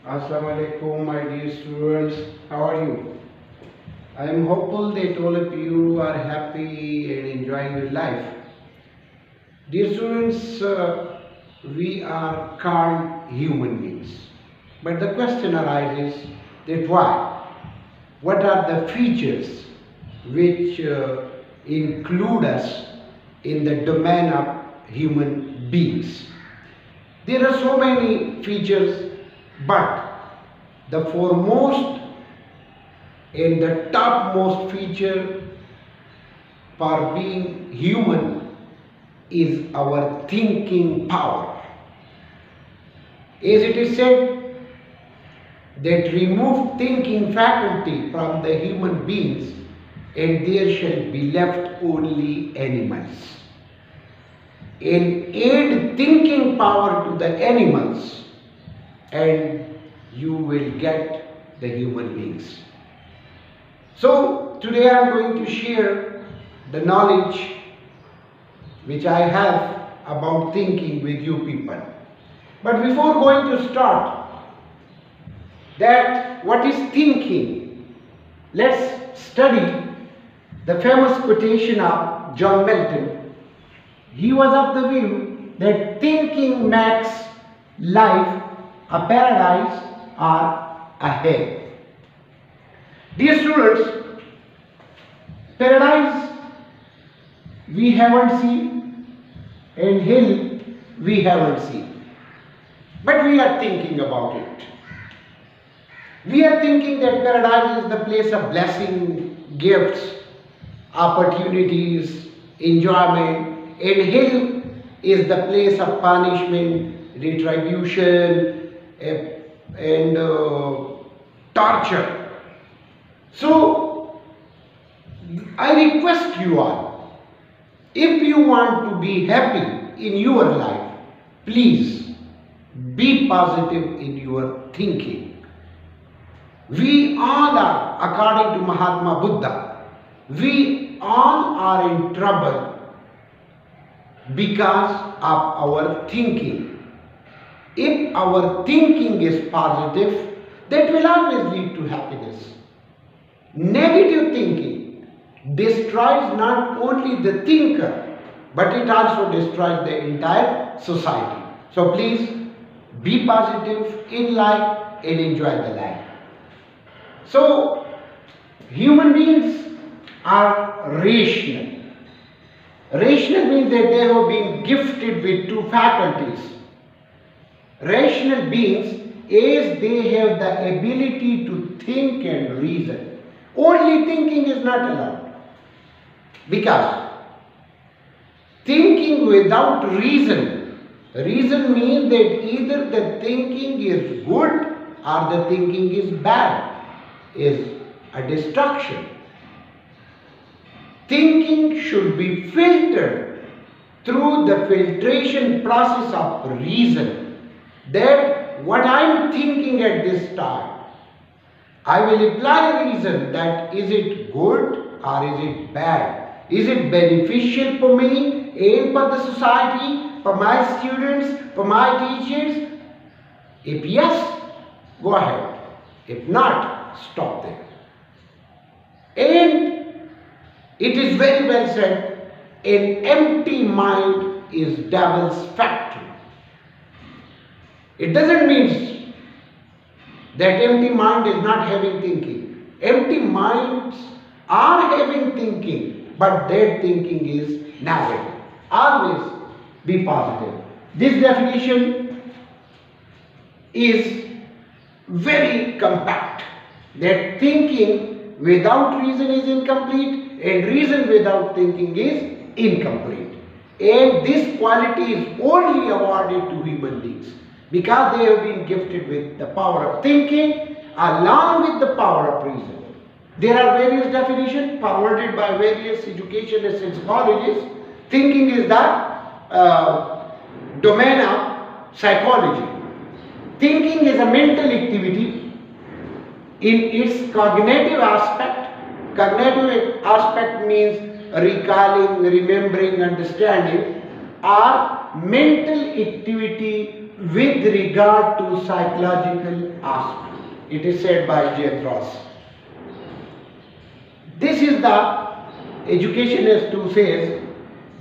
Assalamu alaikum, my dear students. How are you? I am hopeful that all of you are happy and enjoying your life. Dear students, we are called human beings. But the question arises that why? What are the features which include us in the domain of human beings? There are so many features, but the foremost and the topmost feature for being human is our thinking power. As it is said that remove thinking faculty from the human beings and there shall be left only animals. And add thinking power to the animals and you will get the human beings. So today I am going to share the knowledge which I have about thinking with you people. But before going to start, that what is thinking? Let's study the famous quotation of John Milton. He was of the view that thinking makes life a paradise or a hell. Dear students, paradise we haven't seen and hell we haven't seen. But we are thinking about it. We are thinking that paradise is the place of blessing, gifts, opportunities, enjoyment, and hell is the place of punishment, retribution, and torture. So, I request you all, if you want to be happy in your life, please be positive in your thinking. We all are, according to Mahatma Buddha, we all are in trouble because of our thinking. If our thinking is positive, that will always lead to happiness. Negative thinking destroys not only the thinker, but it also destroys the entire society. So please be positive in life and enjoy the life. So human beings are rational. Rational means that they have been gifted with two faculties. Rational beings, as they have the ability to think and reason. Only thinking is not allowed. Because thinking without reason means that either the thinking is good or the thinking is bad, is a destruction. Thinking should be filtered through the filtration process of reason. That what I am thinking at this time, I will apply reason that is it good or is it bad? Is it beneficial for me and for the society, for my students, for my teachers? If yes, go ahead. If not, stop there. And it is very well said, an empty mind is devil's factory. It doesn't mean that empty mind is not having thinking. Empty minds are having thinking, but their thinking is negative. Always be positive. This definition is very compact, that thinking without reason is incomplete and reason without thinking is incomplete. And this quality is only awarded to human beings because they have been gifted with the power of thinking along with the power of reason. There are various definitions forwarded by various educationists and psychologists. Thinking is the domain of psychology. Thinking is a mental activity in its cognitive aspect. Cognitive aspect means recalling, remembering, understanding, or mental activity with regard to psychological aspect. It is said by Ross. This is the educationist who says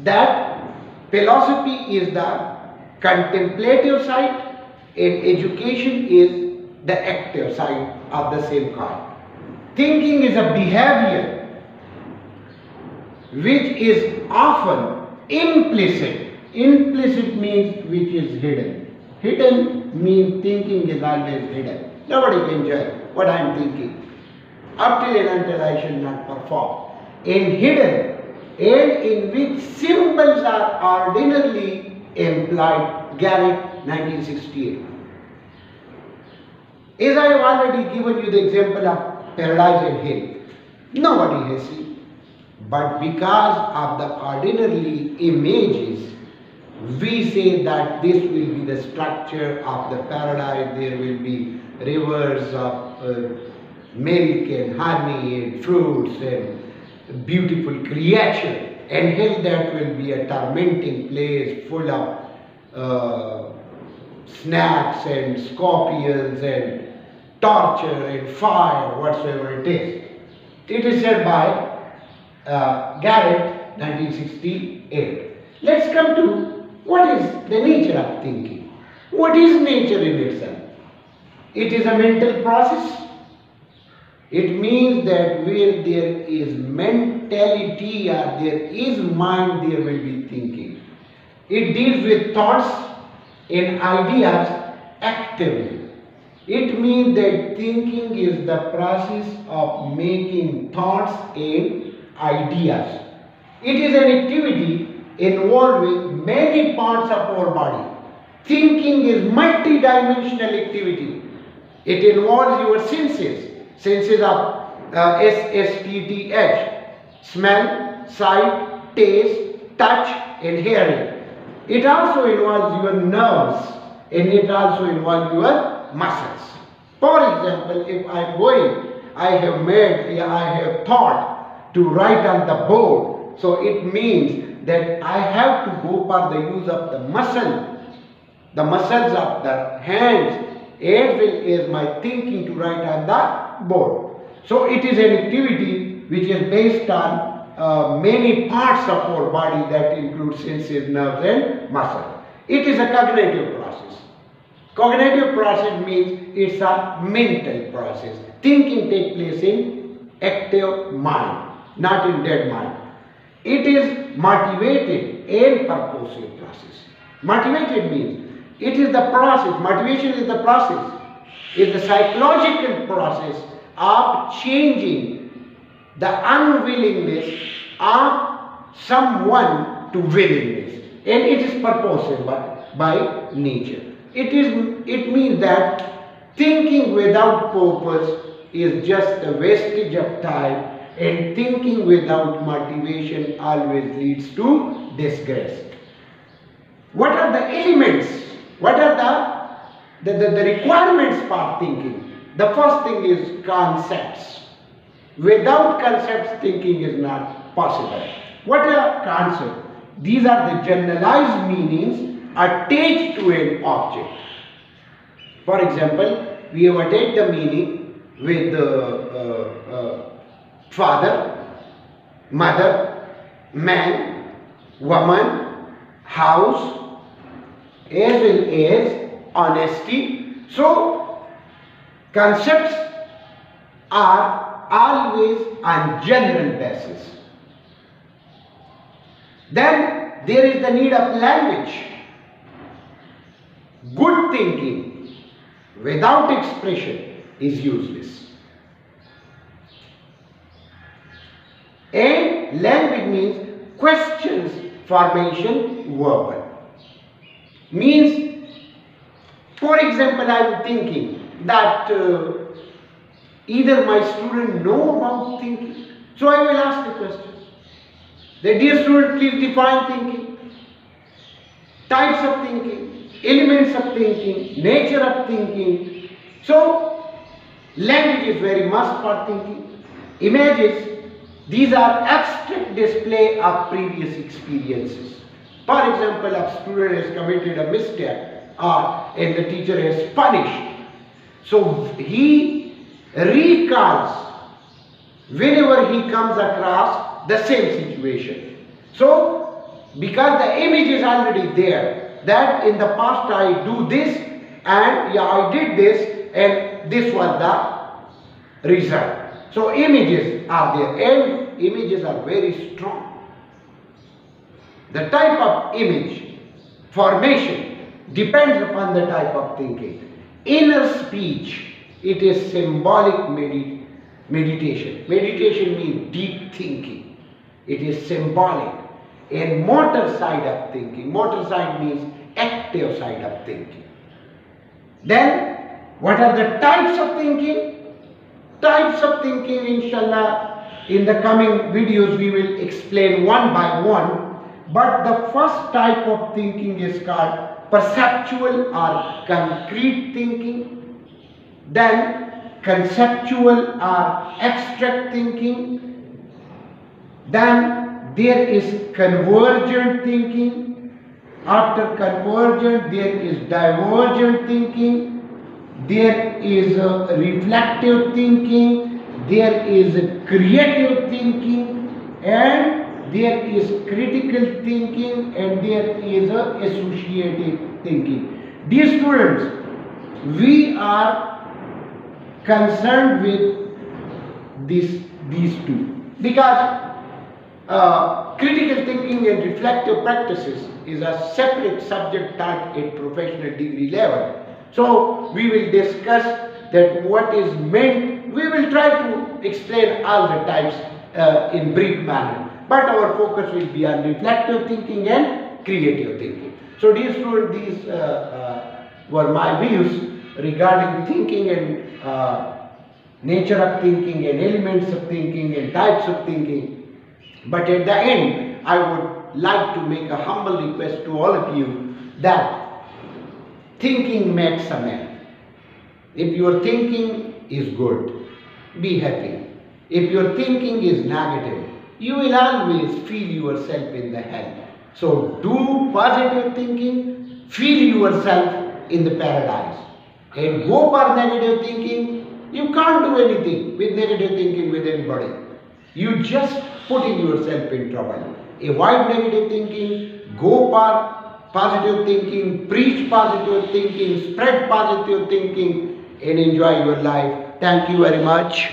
that philosophy is the contemplative side and education is the active side of the same coin. Thinking is a behavior which is often implicit. Implicit means which is hidden. Hidden means thinking is always hidden. Nobody can judge what I am thinking up till and until I shall not perform. And hidden, and in which symbols are ordinarily employed. Garrett, 1968. As I have already given you the example of paradise and hell, nobody has seen. But because of the ordinarily images, we say that this will be the structure of the paradise. There will be rivers of milk and honey and fruits and beautiful creation. And hell, that will be a tormenting place full of snakes and scorpions and torture and fire, whatsoever it is. It is said by Garrett, 1968. Let's come to what is the nature of thinking. What is nature in itself? It is a mental process. It means that where there is mentality or there is mind, there will be thinking. It deals with thoughts and ideas actively. It means that thinking is the process of making thoughts and ideas. It is an activity involving many parts of our body. Thinking is multi-dimensional activity. It involves your senses of SSTTH, smell, sight, taste, touch and hearing. It also involves your nerves and it also involves your muscles. For example, if I am going, I have thought to write on the board. So it means that I have to go for the use of the muscles of the hands, as well as my thinking to write on the board. So it is an activity which is based on many parts of our body that include senses, nerves and muscles. It is a cognitive process. Cognitive process means it's a mental process. Thinking takes place in active mind, not in dead mind. It is motivated and purposive process. Motivated means it is the process, motivation is the process, is the psychological process of changing the unwillingness of someone to willingness, and it is purposive by nature. It means that thinking without purpose is just a wastage of time, and thinking without motivation always leads to disgrace. What are the elements? What are the requirements for thinking? The first thing is concepts. Without concepts, thinking is not possible. What are concepts? These are the generalized meanings attached to an object. For example, we have attached the meaning with father, mother, man, woman, house, as well as honesty. So, concepts are always on general basis. Then there is the need of language. Good thinking without expression is useless. And language means questions formation verbal. Means, for example, I am thinking that either my student know about thinking, so I will ask the question. The dear student, please define thinking, types of thinking, elements of thinking, nature of thinking. So, language is very must for thinking. Images, these are abstract display of previous experiences. For example, a student has committed a misstep and the teacher has punished. So he recalls whenever he comes across the same situation. So because the image is already there, that in the past I do this and yeah, I did this and this was the result. So images are there and images are very strong. The type of image formation depends upon the type of thinking. Inner speech, it is symbolic meditation. Meditation means deep thinking. It is symbolic. And motor side of thinking. Motor side means active side of thinking. Then, what are the types of thinking? Types of thinking, inshallah, in the coming videos we will explain one by one. But the first type of thinking is called perceptual or concrete thinking. Then conceptual or abstract thinking. Then there is convergent thinking. After convergent there is divergent thinking. There is reflective thinking. There is creative thinking. And there is critical thinking and there is associative thinking. Dear students, we are concerned with these two because critical thinking and reflective practices is a separate subject taught at professional degree level. So we will discuss that what is meant. We will try to explain all the types in brief manner. But our focus will be on reflective thinking and creative thinking. So dear students, these were my views regarding thinking and nature of thinking and elements of thinking and types of thinking. But at the end, I would like to make a humble request to all of you that thinking makes a man. If your thinking is good, be happy. If your thinking is negative, you will always feel yourself in the hell. So do positive thinking, feel yourself in the paradise. And go for negative thinking, you can't do anything with negative thinking with anybody. You just putting yourself in trouble. Avoid negative thinking, go for positive thinking, preach positive thinking, spread positive thinking and enjoy your life. Thank you very much.